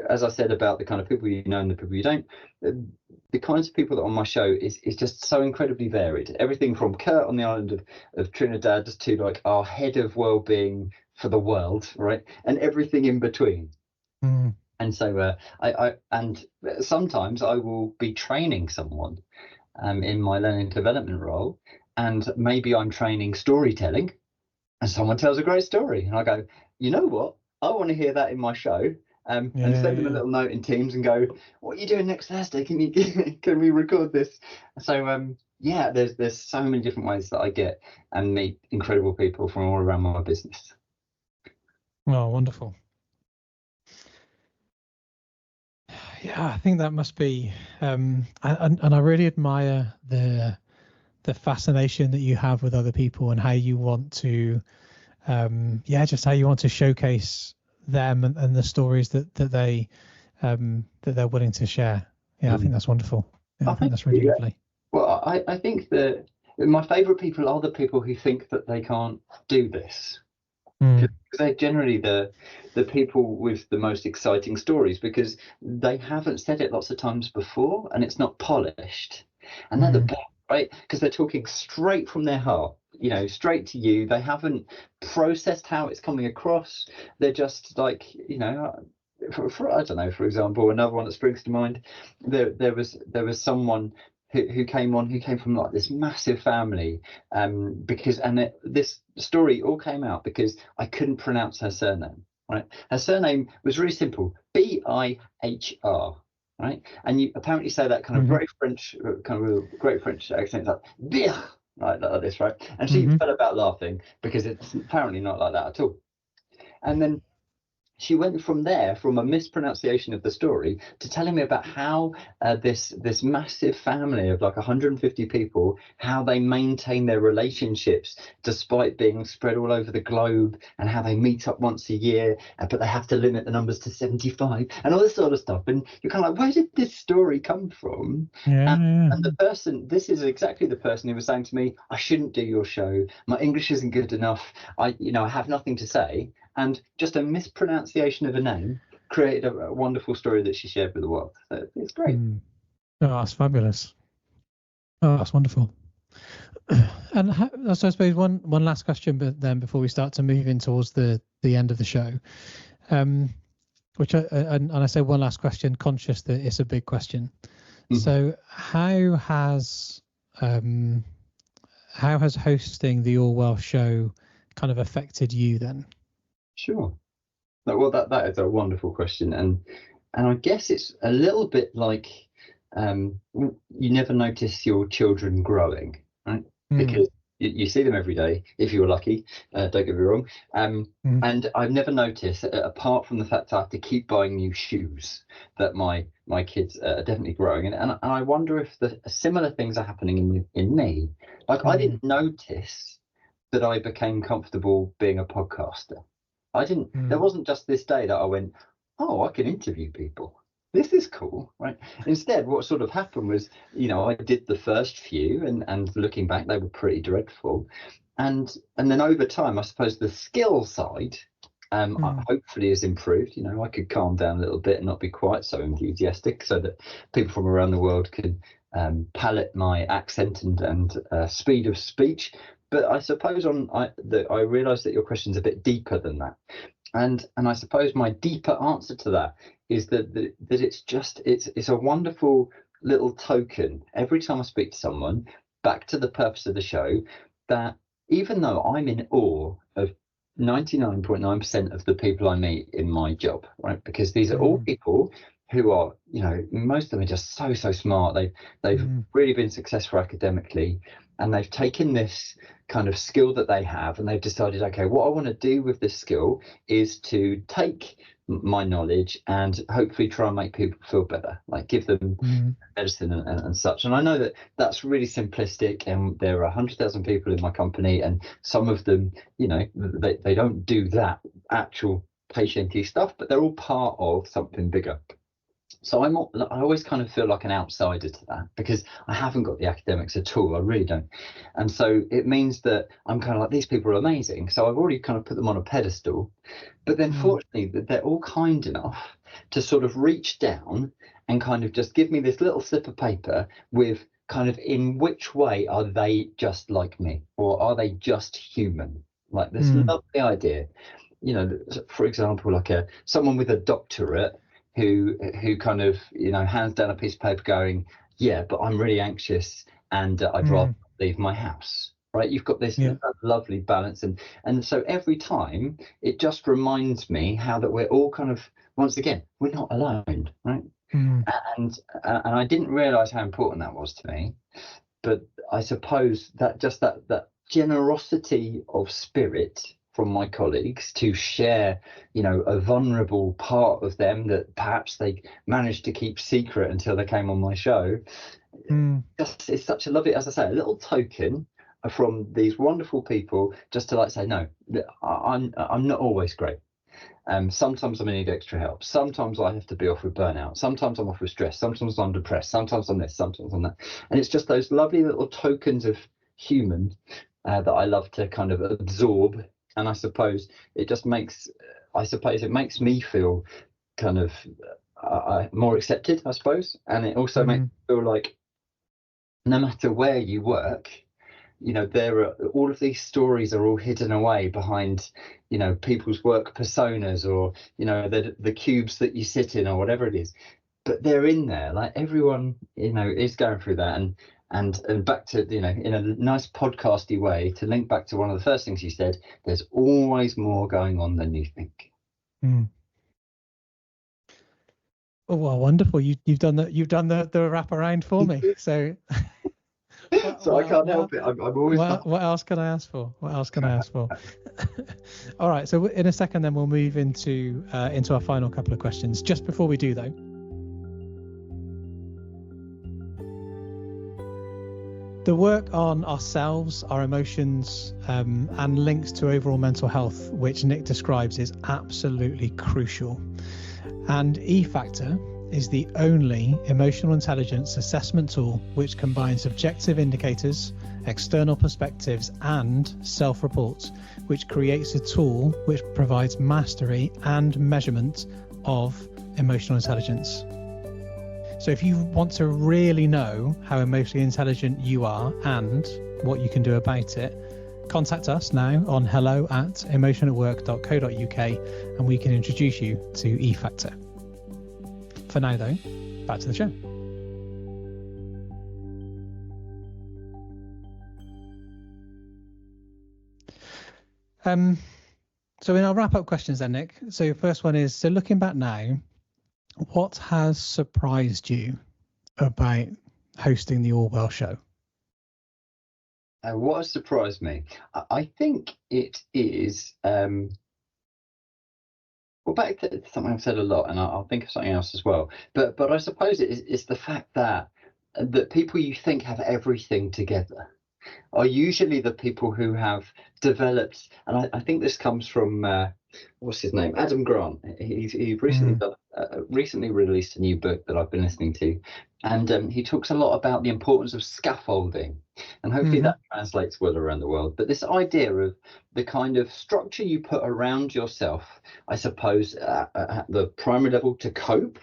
as I said about the kind of people you know and the people you don't, the kinds of people that are on my show is just so incredibly varied. Everything from Kurt on the island of Trinidad to like our head of well-being for the world, right? And everything in between. And so I sometimes I will be training someone in my learning development role, and maybe I'm training storytelling, and someone tells a great story, and I go, you know what? I want to hear that in my show, and send them a little note in Teams and go, what are you doing next Thursday? Can we record this? So there's so many different ways that I get and meet incredible people from all around my business. Oh, wonderful. Yeah, I think that must be, and I really admire the fascination that you have with other people and how you want to, just how you want to showcase them and the stories that they're willing to share. Yeah, I think that's wonderful. Yeah, I think that's really lovely. Well, I think that my favourite people are the people who think that they can't do this. Because they're generally the people with the most exciting stories, because they haven't said it lots of times before and it's not polished, and they're the best, right? Because they're talking straight from their heart, straight to you. They haven't processed how it's coming across. They're just like, for I don't know, for example, another one that springs to mind, there was someone who came from like this massive family, this story all came out because I couldn't pronounce her surname, right? Her surname was really simple, Bihr, right? And you apparently say that kind of very French, kind of a great French accent, like Bihr, like this, right? And she Mm-hmm. fell about laughing because it's apparently not like that at all. And then she went from there, from a mispronunciation of the story, to telling me about how this massive family of like 150 people, how they maintain their relationships despite being spread all over the globe, and how they meet up once a year, but they have to limit the numbers to 75, and all this sort of stuff. And you're kind of like, where did this story come from? Yeah. And the person, this is exactly the person who was saying to me, I shouldn't do your show. My English isn't good enough. I have nothing to say. And just a mispronunciation of a name created a wonderful story that she shared with the world. So it's great. Mm. Oh, that's fabulous. Oh, that's wonderful. And so I suppose one last question, but then before we start to move in towards the end of the show, which and I say one last question, conscious that it's a big question. Mm-hmm. So how has hosting the All Well show kind of affected you then? Sure. Well, that is a wonderful question, and I guess it's a little bit like you never notice your children growing, right? Because you see them every day, if you're lucky. Don't get me wrong. And I've never noticed, apart from the fact I have to keep buying new shoes, that my kids are definitely growing, and I wonder if the similar things are happening in me. Like I didn't notice that I became comfortable being a podcaster. I didn't. There wasn't just this day that I went, oh, I can interview people. This is cool, right? Instead, what sort of happened was, I did the first few, and looking back, they were pretty dreadful. And then over time, I suppose the skill side, hopefully has improved. I could calm down a little bit and not be quite so enthusiastic, so that people from around the world could palate my accent and speed of speech. But I suppose I realise that your question's a bit deeper than that, and I suppose my deeper answer to that is that it's a wonderful little token every time I speak to someone, back to the purpose of the show, that even though I'm in awe of 99.9% of the people I meet in my job, right? Because these are all people who are, most of them are just so smart. They've really been successful academically, and they've taken this kind of skill that they have, and they've decided, okay, what I want to do with this skill is to take my knowledge and hopefully try and make people feel better, like give them medicine and such. And I know that that's really simplistic, and there are 100,000 people in my company, and some of them, they don't do that actual patient-y stuff, but they're all part of something bigger. So I always kind of feel like an outsider to that, because I haven't got the academics at all. I really don't. And so it means that I'm kind of like, these people are amazing. So I've already kind of put them on a pedestal. But then fortunately, they're all kind enough to sort of reach down and kind of just give me this little slip of paper with kind of, in which way are they just like me, or are they just human? Like this lovely idea, for example, like someone with a doctorate who kind of hands down a piece of paper going, yeah, but I'm really anxious and I'd rather leave my house, right? You've got this lovely balance, and so every time it just reminds me how that we're all kind of, once again, we're not alone, right? And I didn't realize how important that was to me, but I suppose that just that generosity of spirit from my colleagues to share, a vulnerable part of them that perhaps they managed to keep secret until they came on my show. It's such a lovely, as I say, a little token from these wonderful people, just to say, no, I'm not always great. Sometimes I need extra help. Sometimes I have to be off with burnout. Sometimes I'm off with stress. Sometimes I'm depressed. Sometimes I'm this. Sometimes I'm that. And it's just those lovely little tokens of human that I love to kind of absorb. And I suppose it makes me feel kind of more accepted, I suppose. And it also makes me feel like no matter where you work, there are all of these stories are all hidden away behind, people's work personas, or, the cubes that you sit in, or whatever it is. But they're in there, like everyone, is going through that. And back to, in a nice podcasty way, to link back to one of the first things you said, there's always more going on than you think. Oh, well, wonderful. You've done the wrap around for me. So So I can't help it. I'm always. What else can I ask for? What else can I ask for? All right. So in a second, then we'll move into our final couple of questions. Just before we do, though, the work on ourselves, our emotions, and links to overall mental health, which Nick describes, is absolutely crucial. And E-Factor is the only emotional intelligence assessment tool which combines objective indicators, external perspectives, and self-reports, which creates a tool which provides mastery and measurement of emotional intelligence. So if you want to really know how emotionally intelligent you are and what you can do about it, contact us now on hello@emotionatwork.co.uk and we can introduce you to E-Factor. For now, though, back to the show. So in our wrap-up questions then, Nick, so your first one is, so looking back now, what has surprised you about hosting the Orwell show? What has surprised me? I think it is. Well, back to something I've said a lot, and I'll think of something else as well. But I suppose it's the fact that people you think have everything together are usually the people who have developed, and I think this comes from what's his name, Adam Grant. He's recently released a new book that I've been listening to, and he talks a lot about the importance of scaffolding, and hopefully that translates well around the world. But this idea of the kind of structure you put around yourself, I suppose, at the primary level to cope,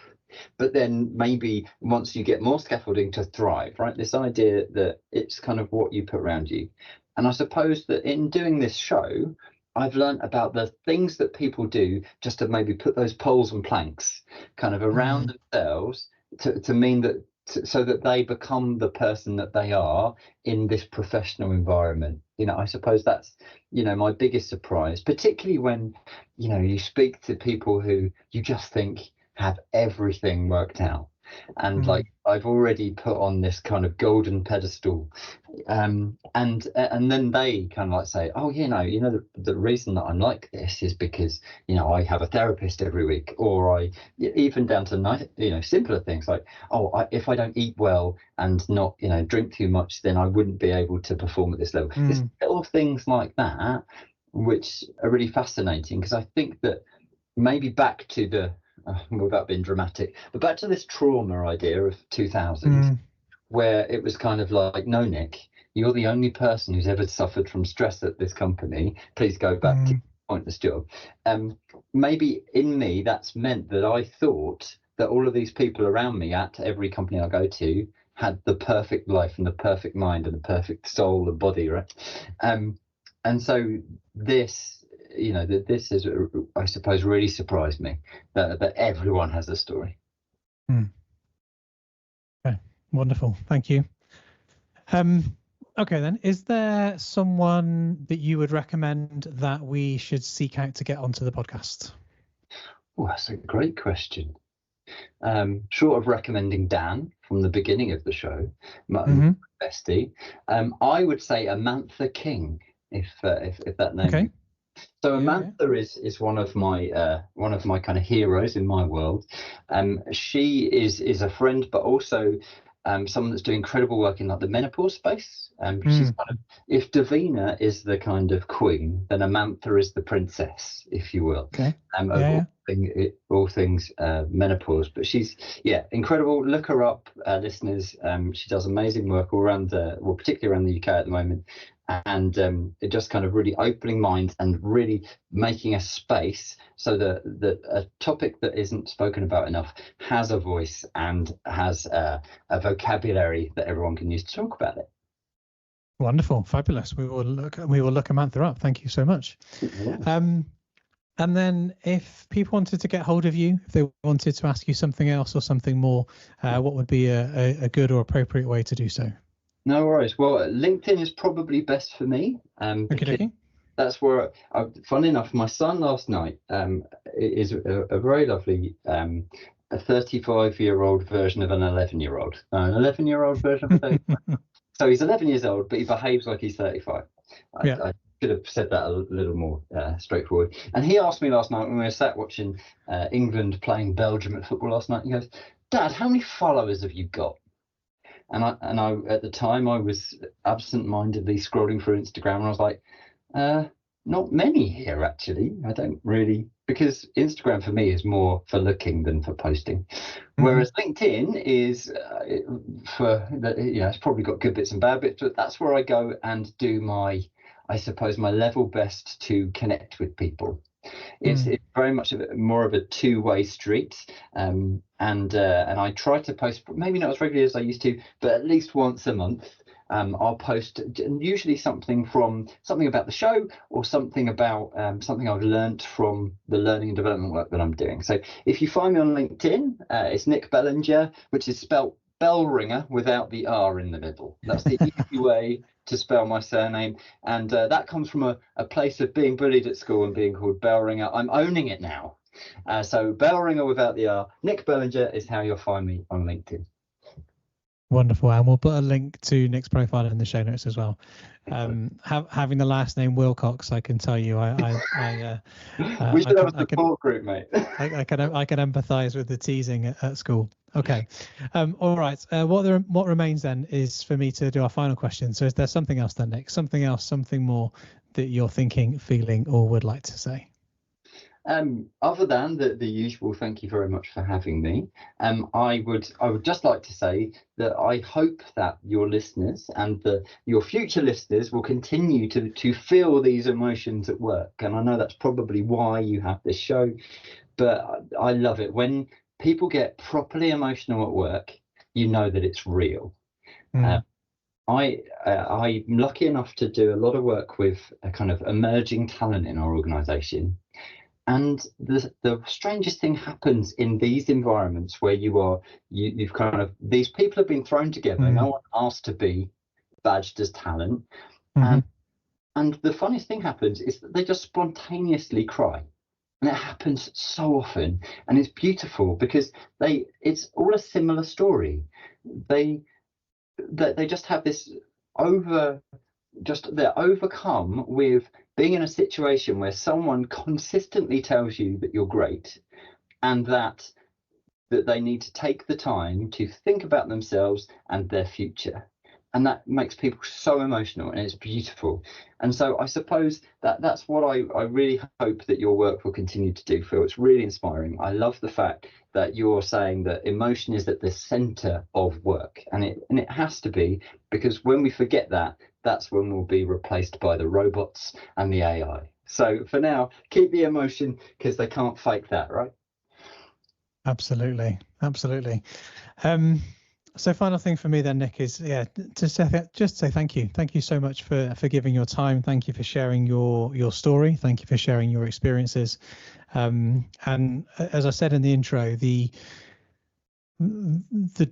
but then maybe once you get more scaffolding to thrive, right? This idea that it's kind of what you put around you. And I suppose that in doing this show, I've learned about the things that people do just to maybe put those poles and planks kind of around themselves to mean that so that they become the person that they are in this professional environment. I suppose that's, my biggest surprise, particularly when, you speak to people who you just think have everything worked out. And like I've already put on this kind of golden pedestal, and then they kind of like say, oh, the reason that I'm like this is because I have a therapist every week, or I even down to simpler things like, if I don't eat well and not drink too much, then I wouldn't be able to perform at this level. There's little things like that which are really fascinating, because I think that maybe back to the without being dramatic, but back to this trauma idea of 2000, where it was kind of like, no, Nick, you're the only person who's ever suffered from stress at this company. Please go back to your pointless job. Maybe in me, that's meant that I thought that all of these people around me at every company I go to had the perfect life and the perfect mind and the perfect soul and body, right? And so this is, I suppose, really surprised me that everyone has a story. Okay, wonderful. Thank you. Okay, then, is there someone that you would recommend that we should seek out to get onto the podcast? Oh, that's a great question. Short of recommending Dan from the beginning of the show, my bestie, I would say Amantha King, if that name. Okay. So Amantha is one of my kind of heroes in my world. She is a friend, but also someone that's doing incredible work in like the menopause space. She's kind of, if Davina is the kind of queen, then Amantha is the princess, if you will. Okay. All things menopause. But she's incredible. Look her up, listeners. She does amazing work all around particularly around the UK at the moment. And it just kind of really opening minds and really making a space so that a topic that isn't spoken about enough has a voice and has a vocabulary that everyone can use to talk about it. Wonderful, fabulous. We will look Amantha up. Thank you so much. And then if people wanted to get hold of you, if they wanted to ask you something else or something more, what would be a good or appropriate way to do so? No worries. Well, LinkedIn is probably best for me. Okay. That's where, funny enough, my son last night is a very lovely a 35-year-old version of an 11-year-old. An 11-year-old version of a 35. So he's 11 years old, but he behaves like he's 35. Yeah. I should have said that a little more straightforward. And he asked me last night when we were sat watching England playing Belgium at football last night. He goes, "Dad, how many followers have you got?" And I at the time I was absent-mindedly scrolling through Instagram, and I was like, not many here actually. I don't really, because Instagram for me is more for looking than for posting, whereas LinkedIn is it's probably got good bits and bad bits, but that's where I go and do my level best to connect with people. It's very much more of a two-way street, and I try to post, maybe not as regularly as I used to, but at least once a month. I'll post usually something about the show, or something about something I've learned from the learning and development work that I'm doing. So if you find me on LinkedIn, it's Nick Bellinger, which is spelt Bellringer without the R in the middle. That's the easy way to spell my surname, and that comes from a place of being bullied at school and being called Bellringer. I'm owning it now. So Bellringer without the R, Nick Bellinger is how you'll find me on LinkedIn. Wonderful, and we'll put a link to Nick's profile in the show notes as well. Having the last name Wilcox, I can tell you, we should have a support group, mate. I can empathise with the teasing at school. Okay, all right. What remains then is for me to do our final question. So, is there something else then, Nick? Something more that you're thinking, feeling, or would like to say? Other than the usual, thank you very much for having me. I would just like to say that I hope that your listeners and your future listeners will continue to feel these emotions at work. And I know that's probably why you have this show, but I love it when people get properly emotional at work. You know that it's real. I'm lucky enough to do a lot of work with a kind of emerging talent in our organisation. And the strangest thing happens in these environments where you've kind of, these people have been thrown together. No one asked to be badged as talent. And the funniest thing happens is that they just spontaneously cry. And it happens so often. And it's beautiful because it's all a similar story. They just have this they're overcome with being in a situation where someone consistently tells you that you're great, and that they need to take the time to think about themselves and their future. And that makes people so emotional, and it's beautiful. And so I suppose that's what I really hope that your work will continue to do, Phil. It's really inspiring. I love the fact that you're saying that emotion is at the center of work, and it has to be, because when we forget that, that's when we'll be replaced by the robots and the AI. So for now, keep the emotion, because they can't fake that, right? Absolutely. So final thing for me then, Nick, is just say thank you. Thank you so much for giving your time. Thank you for sharing your story. Thank you for sharing your experiences. And as I said in the intro, the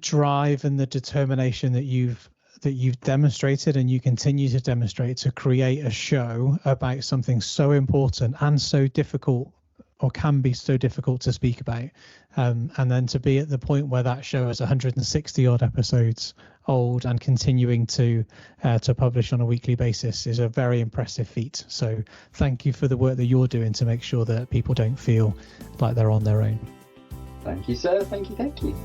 drive and the determination that you've demonstrated and you continue to demonstrate to create a show about something so important and so difficult, or can be so difficult to speak about, and then to be at the point where that show is 160 odd episodes old and continuing to publish on a weekly basis is a very impressive feat. So thank you for the work that you're doing to make sure that people don't feel like they're on their own. Thank you, sir. Thank you.